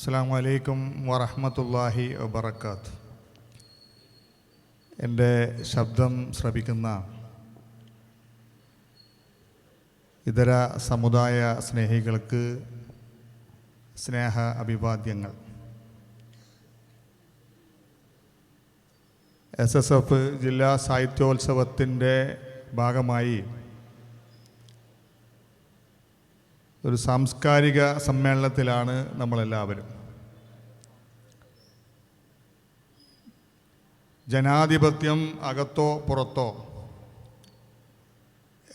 അസ്സലാമു അലൈക്കും വറഹ്മത്തുള്ളാഹി വബറകാത്ത്. എൻ്റെ ശബ്ദം ശ്രവിക്കുന്ന ഇതര സമുദായ സ്നേഹികൾക്ക് സ്നേഹ അഭിവാദ്യങ്ങൾ. SSF ജില്ലാ സാഹിത്യോത്സവത്തിൻ്റെ ഭാഗമായി ഒരു സാംസ്കാരിക സമ്മേളനത്തിലാണ് നമ്മളെല്ലാവരും. ജനാധിപത്യം അകത്തോ പുറത്തോ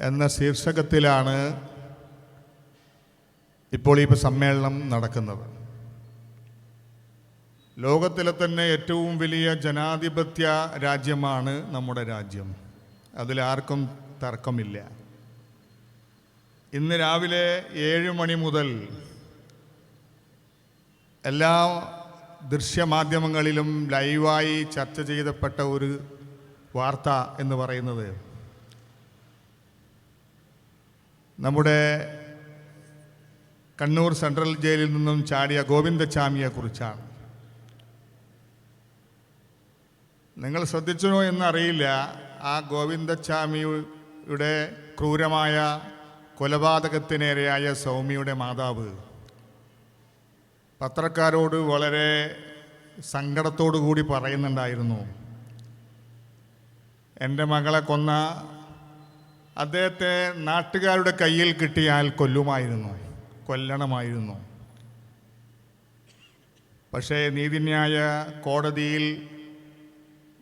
എന്ന ശീർഷകത്തിലാണ് ഇപ്പോൾ ഈ സമ്മേളനം നടക്കുന്നത്. ലോകത്തിലെ തന്നെ ഏറ്റവും വലിയ ജനാധിപത്യ രാജ്യമാണ് നമ്മുടെ രാജ്യം. അതിലാർക്കും തർക്കമില്ല. ഇന്ന് രാവിലെ 7 മണി മുതൽ എല്ലാ ദൃശ്യമാധ്യമങ്ങളിലും ലൈവായി ചർച്ച ചെയ്യപ്പെട്ട ഒരു വാർത്ത എന്ന് പറയുന്നത് നമ്മുടെ കണ്ണൂർ സെൻട്രൽ ജയിലിൽ നിന്നും ചാടിയ ഗോവിന്ദച്ചാമിയെക്കുറിച്ചാണ്. നിങ്ങൾ ശ്രദ്ധിച്ചോ എന്നറിയില്ല, ആ ഗോവിന്ദച്ചാമിയുടെ ക്രൂരമായ കൊലപാതകത്തിനിരയായ സൗമ്യയുടെ മാതാവ് പത്രക്കാരോട് വളരെ സങ്കടത്തോടു കൂടി പറയുന്നുണ്ടായിരുന്നു, എൻ്റെ മകളെ കൊന്ന അദ്ദേഹത്തെ നാട്ടുകാരുടെ കയ്യിൽ കിട്ടിയാൽ കൊല്ലണമായിരുന്നു. പക്ഷേ നീതിന്യായ കോടതിയിൽ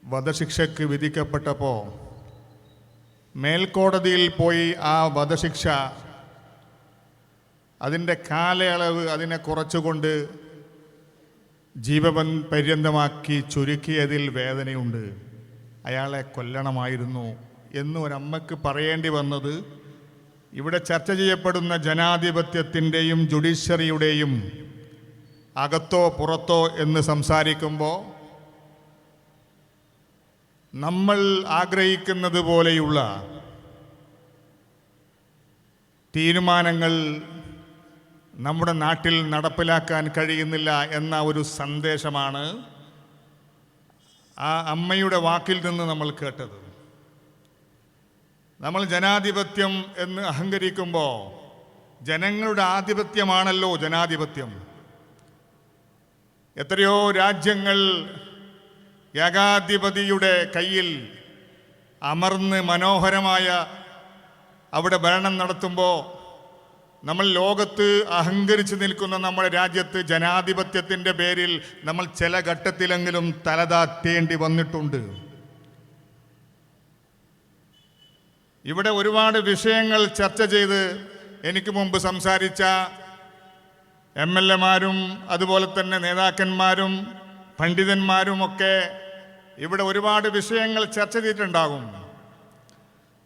വധശിക്ഷയ്ക്ക് വിധിക്കപ്പെട്ടപ്പോൾ മേൽക്കോടതിയിൽ പോയി ആ വധശിക്ഷ അതിൻ്റെ കാലയളവ് അതിനെ കുറച്ചുകൊണ്ട് ജീവൻ പര്യന്തമാക്കി ചുരുക്കിയതിൽ വേദനയുണ്ട്. അയാളെ കൊല്ലണമായിരുന്നു എന്ന് ഒരമ്മക്ക് പറയേണ്ടി വന്നത് ഇവിടെ ചർച്ച ചെയ്യപ്പെടുന്ന ജനാധിപത്യത്തിൻ്റെയും ജുഡീഷ്യറിയുടെയും അകത്തോ പുറത്തോ എന്ന് സംസാരിക്കുമ്പോൾ നമ്മൾ ആഗ്രഹിക്കുന്നത് പോലെയുള്ള തീരുമാനങ്ങൾ നമ്മുടെ നാട്ടിൽ നടപ്പിലാക്കാൻ കഴിയുന്നില്ല എന്ന ഒരു സന്ദേശമാണ് ആ അമ്മയുടെ വാക്കിൽ നിന്ന് നമ്മൾ കേട്ടത്. നമ്മൾ ജനാധിപത്യം എന്ന് അഹങ്കരിക്കുമ്പോൾ ജനങ്ങളുടെ ആധിപത്യമാണല്ലോ ജനാധിപത്യം. എത്രയോ രാജ്യങ്ങൾ ഏകാധിപതിയുടെ കയ്യിൽ അമർന്ന് മനോഹരമായ അവിടെ ഭരണം നടത്തുമ്പോൾ നമ്മൾ ലോകത്ത് അഹങ്കരിച്ച് നിൽക്കുന്ന നമ്മുടെ രാജ്യത്ത് ജനാധിപത്യത്തിൻ്റെ പേരിൽ നമ്മൾ ചില ഘട്ടത്തിലെങ്കിലും തലതാത്തേണ്ടി വന്നിട്ടുണ്ട്. ഇവിടെ ഒരുപാട് വിഷയങ്ങൾ ചർച്ച ചെയ്ത് എനിക്ക് മുമ്പ് സംസാരിച്ച MLA-മാരും അതുപോലെ തന്നെ നേതാക്കന്മാരും പണ്ഡിതന്മാരുമൊക്കെ ഇവിടെ ഒരുപാട് വിഷയങ്ങൾ ചർച്ച ചെയ്തിട്ടുണ്ടാകും.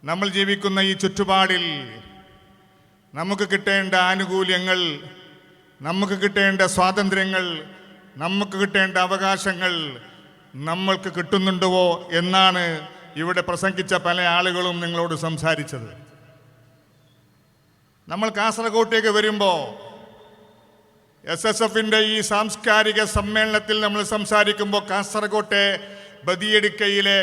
നമ്മൾ ജീവിക്കുന്ന ഈ ചുറ്റുപാടിൽ നമുക്ക് കിട്ടേണ്ട ആനുകൂല്യങ്ങൾ, നമുക്ക് കിട്ടേണ്ട സ്വാതന്ത്ര്യങ്ങൾ, നമുക്ക് കിട്ടേണ്ട അവകാശങ്ങൾ നമ്മൾക്ക് കിട്ടുന്നുണ്ടോ എന്നാണ് ഇവിടെ പ്രസംഗിച്ച പല ആളുകളും നിങ്ങളോട് സംസാരിച്ചത്. നമ്മൾ കാസർഗോട്ടേക്ക് വരുമ്പോൾ SSF-ന്റെ ഈ സാംസ്കാരിക സമ്മേളനത്തിൽ നമ്മൾ സംസാരിക്കുമ്പോൾ കാസർഗോട്ടെ ബദിയടുക്കയിലെ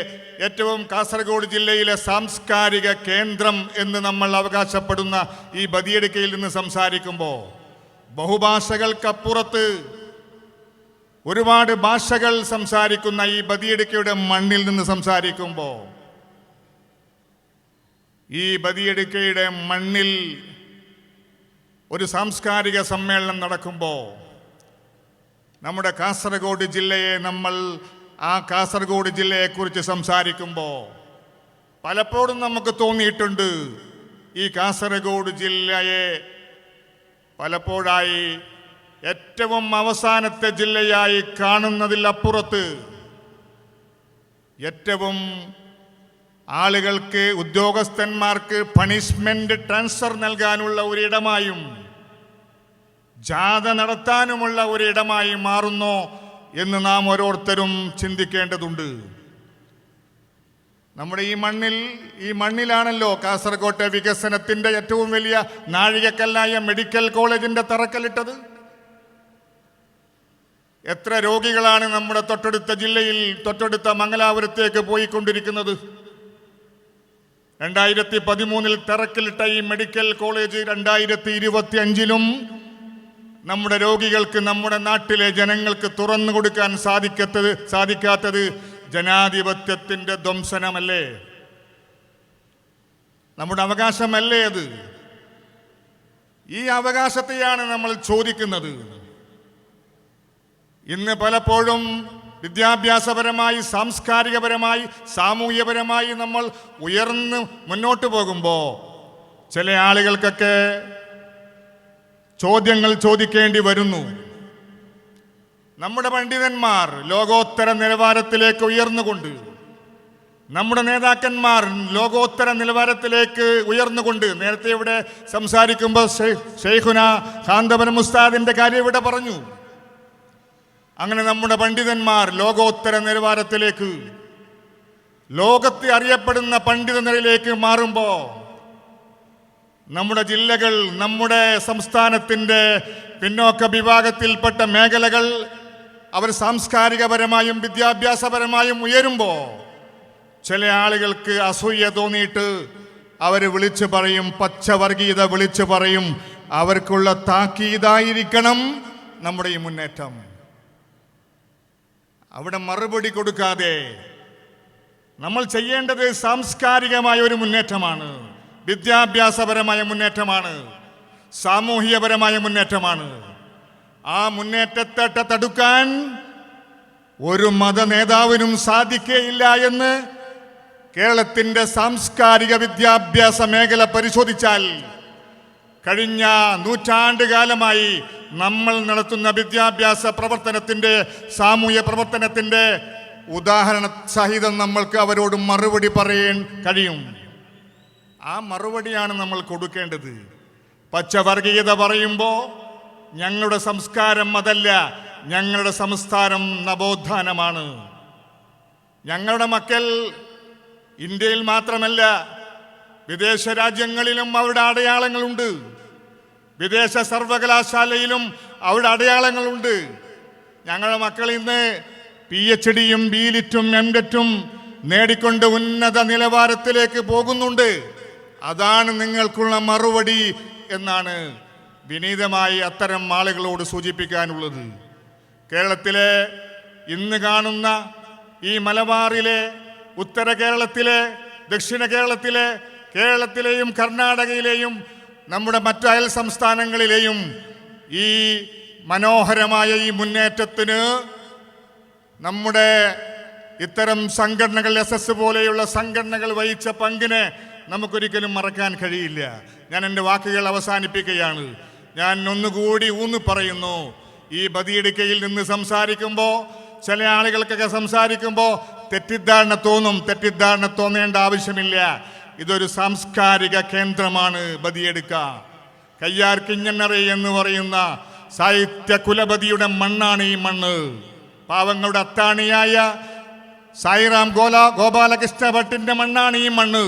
ഏറ്റവും കാസർഗോഡ് ജില്ലയിലെ സാംസ്കാരിക കേന്ദ്രം എന്ന് നമ്മൾ അവകാശപ്പെടുന്ന ഈ ബദിയടുക്കയിൽ നിന്ന് സംസാരിക്കുമ്പോൾ ബഹുഭാഷകൾക്കപ്പുറത്ത് ഒരുപാട് ഭാഷകൾ സംസാരിക്കുന്ന ഈ ബദിയടുക്കയുടെ മണ്ണിൽ നിന്ന് സംസാരിക്കുമ്പോൾ ഈ ബദിയടുക്കയുടെ മണ്ണിൽ ഒരു സാംസ്കാരിക സമ്മേളനം നടക്കുമ്പോൾ നമ്മുടെ കാസർഗോഡ് ജില്ലയെ ആ കാസർഗോഡ് ജില്ലയെക്കുറിച്ച് സംസാരിക്കുമ്പോൾ പലപ്പോഴും നമുക്ക് തോന്നിയിട്ടുണ്ട് ഈ കാസർഗോഡ് ജില്ലയെ പലപ്പോഴായി ഏറ്റവും അവസാനത്തെ ജില്ലയായി കാണുന്നതിലപ്പുറത്ത് ഏറ്റവും ആളുകൾക്ക് ഉദ്യോഗസ്ഥന്മാർക്ക് പണിഷ്മെന്റ് ട്രാൻസ്ഫർ നൽകാനുള്ള ഒരിടമായും ജാഥ നടത്താനുമുള്ള ഒരിടമായി മാറുന്നോ എന്ന് നാം ഓരോരുത്തരും ചിന്തിക്കേണ്ടതുണ്ട്. നമ്മുടെ ഈ മണ്ണിലാണല്ലോ കാസർഗോട്ടെ വികസനത്തിൻ്റെ ഏറ്റവും വലിയ നാഴികക്കല്ലായ മെഡിക്കൽ കോളേജിൻ്റെ തറക്കല്ലിട്ടത്. എത്ര രോഗികളാണ് നമ്മുടെ തൊട്ടടുത്ത ജില്ലയിൽ, തൊട്ടടുത്ത മംഗലാപുരത്തേക്ക് പോയിക്കൊണ്ടിരിക്കുന്നത്? 2013 തറക്കല്ലിട്ട ഈ മെഡിക്കൽ കോളേജ് 2025 നമ്മുടെ രോഗികൾക്ക്, നമ്മുടെ നാട്ടിലെ ജനങ്ങൾക്ക് തുറന്നു കൊടുക്കാൻ സാധിക്കാത്തത് ജനാധിപത്യത്തിൻ്റെ ധ്വംസനമല്ലേ? നമ്മുടെ അവകാശമല്ലേ അത്? ഈ അവകാശത്തെയാണ് നമ്മൾ ചോദിക്കുന്നത്. ഇന്ന് പലപ്പോഴും വിദ്യാഭ്യാസപരമായി, സാംസ്കാരികപരമായി, സാമൂഹ്യപരമായി നമ്മൾ ഉയർന്ന് മുന്നോട്ട് പോകുമ്പോൾ ചില ആളുകൾക്കൊക്കെ ചോദ്യങ്ങൾ ചോദിക്കേണ്ടി വരുന്നു. നമ്മുടെ പണ്ഡിതന്മാർ ലോകോത്തര നിലവാരത്തിലേക്ക് ഉയർന്നുകൊണ്ട്, നമ്മുടെ നേതാക്കന്മാർ ലോകോത്തര നിലവാരത്തിലേക്ക് ഉയർന്നുകൊണ്ട്, നേരത്തെ ഇവിടെ സംസാരിക്കുമ്പോൾ ശൈഖുന കാന്തപുരം ഉസ്താദിന്റെ കാര്യം ഇവിടെ പറഞ്ഞു. അങ്ങനെ നമ്മുടെ പണ്ഡിതന്മാർ ലോകോത്തര നിലവാരത്തിലേക്ക്, ലോകത്തെ അറിയപ്പെടുന്ന പണ്ഡിത നിലയിലേക്ക് മാറുമ്പോൾ നമ്മുടെ ജില്ലകൾ, നമ്മുടെ സംസ്ഥാനത്തിൻ്റെ പിന്നോക്ക വിഭാഗത്തിൽപ്പെട്ട മേഖലകൾ അവർ സാംസ്കാരികപരമായും വിദ്യാഭ്യാസപരമായും ഉയരുമ്പോൾ ചില ആളുകൾക്ക് അസൂയ തോന്നിയിട്ട് അവർ വിളിച്ചു പറയും, പച്ചവർഗീയത വിളിച്ചു പറയും. അവർക്കുള്ള താക്കീതായിരിക്കണം നമ്മുടെ ഈ മുന്നേറ്റം. അവിടെ മറുപടി കൊടുക്കാതെ നമ്മൾ ചെയ്യേണ്ടത് സാംസ്കാരികമായ ഒരു മുന്നേറ്റമാണ്, വിദ്യാഭ്യാസപരമായ മുന്നേറ്റമാണ്, സാമൂഹികപരമായ മുന്നേറ്റമാണ്. ആ മുന്നേറ്റത്തെ തടുക്കാൻ ഒരു മത നേതാവിനും സാധിക്കുകയില്ല എന്ന് കേരളത്തിൻ്റെ സാംസ്കാരിക വിദ്യാഭ്യാസ മേഖല പരിശോധിച്ചാൽ കഴിഞ്ഞ നൂറ്റാണ്ടുകാലമായി നമ്മൾ നടത്തുന്ന വിദ്യാഭ്യാസ പ്രവർത്തനത്തിൻ്റെ, സാമൂഹ്യ പ്രവർത്തനത്തിൻ്റെ ഉദാഹരണ സഹിതം നമ്മൾക്ക് അവരോട് മറുപടി പറയാൻ കഴിയും. ആ മറുപടിയാണ് നമ്മൾ കൊടുക്കേണ്ടത്. പച്ചവർഗീയത പറയുമ്പോൾ ഞങ്ങളുടെ സംസ്കാരം അതല്ല, ഞങ്ങളുടെ സംസ്കാരം നവോത്ഥാനമാണ്. ഞങ്ങളുടെ മക്കൾ ഇന്ത്യയിൽ മാത്രമല്ല വിദേശ രാജ്യങ്ങളിലും അവരുടെ അടയാളങ്ങളുണ്ട്, വിദേശ സർവകലാശാലയിലും അവരുടെ അടയാളങ്ങളുണ്ട്. ഞങ്ങളുടെ മക്കൾ ഇന്ന് PhDയും BLitഉം MDetഉം നേടിക്കൊണ്ട് ഉന്നത നിലവാരത്തിലേക്ക് പോകുന്നുണ്ട്. അതാണ് നിങ്ങൾക്കുള്ള മറുപടി എന്നാണ് വിനീതമായി അത്തരം ആളുകളോട് സൂചിപ്പിക്കാനുള്ളത്. കേരളത്തിലെ ഇന്ന് കാണുന്ന ഈ മലബാറിലെ, ഉത്തര കേരളത്തിലെ, ദക്ഷിണ കേരളത്തിലെ, കേരളത്തിലെയും കർണാടകയിലെയും നമ്മുടെ മറ്റ് അയൽ സംസ്ഥാനങ്ങളിലെയും ഈ മനോഹരമായ ഈ മുന്നേറ്റത്തിന് നമ്മുടെ ഇത്തരം സംഘടനകൾ, SS പോലെയുള്ള സംഘടനകൾ വഹിച്ച പങ്കിനെ നമുക്കൊരിക്കലും മറക്കാൻ കഴിയില്ല. ഞാൻ എൻ്റെ വാക്കുകൾ അവസാനിപ്പിക്കുകയാണ്. ഞാൻ ഒന്നുകൂടി ഊന്നി പറയുന്നു, ഈ ബദിയടുക്കയിൽ നിന്ന് സംസാരിക്കുമ്പോൾ ചില ആളുകൾക്കൊക്കെ സംസാരിക്കുമ്പോൾ തെറ്റിദ്ധാരണ തോന്നും. തെറ്റിദ്ധാരണ തോന്നേണ്ട ആവശ്യമില്ല. ഇതൊരു സാംസ്കാരിക കേന്ദ്രമാണ് ബദിയടുക്ക. കയ്യാർ കിഞ്ഞണ്ണറി എന്ന് പറയുന്ന സാഹിത്യ കുലപതിയുടെ മണ്ണാണ് ഈ മണ്ണ്. പാവങ്ങളുടെ അത്താണിയായ സായിറാം ഗോപാലകൃഷ്ണ ഭട്ടിന്റെ മണ്ണാണ് ഈ മണ്ണ്.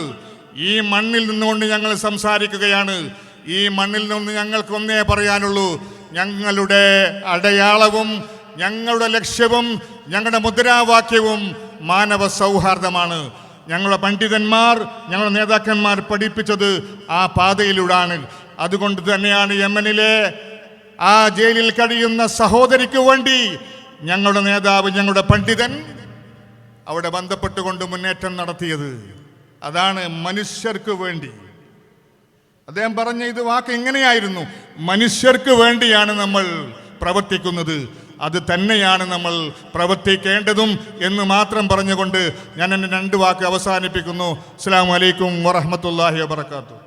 ഈ മണ്ണിൽ നിന്നുകൊണ്ട് ഞങ്ങൾ സംസാരിക്കുകയാണ്. ഈ മണ്ണിൽ നിന്ന് ഞങ്ങൾക്ക് ഒന്നേ പറയാനുള്ളൂ, ഞങ്ങളുടെ അടയാളവും ഞങ്ങളുടെ ലക്ഷ്യവും ഞങ്ങളുടെ മുദ്രാവാക്യവും മാനവ സൗഹാർദ്ദമാണ്. ഞങ്ങളുടെ പണ്ഡിതന്മാർ, ഞങ്ങളുടെ നേതാക്കന്മാർ പഠിപ്പിച്ചത് ആ പാതയിലൂടെയാണ്. അതുകൊണ്ട് തന്നെയാണ് യമനിലെ ആ ജയിലിൽ കഴിയുന്ന സഹോദരിക്ക് വേണ്ടി ഞങ്ങളുടെ നേതാവ്, ഞങ്ങളുടെ പണ്ഡിതൻ അവിടെ ബന്ധപ്പെട്ടുകൊണ്ട് മുന്നേറ്റം നടത്തിയത്. അതാണ് മനുഷ്യർക്ക് വേണ്ടി. അദ്ദേഹം പറഞ്ഞ ഇത് വാക്ക് എങ്ങനെയായിരുന്നു? മനുഷ്യർക്ക് വേണ്ടിയാണ് നമ്മൾ പ്രവർത്തിക്കുന്നത്, അത് തന്നെയാണ് നമ്മൾ പ്രവർത്തിക്കേണ്ടതും എന്ന് മാത്രം പറഞ്ഞുകൊണ്ട് ഞാൻ എൻ്റെ 2 വാക്ക് അവസാനിപ്പിക്കുന്നു. അസ്സലാമു അലൈക്കും വറഹ്മത്തുള്ളാഹി വബറകാതുഹു.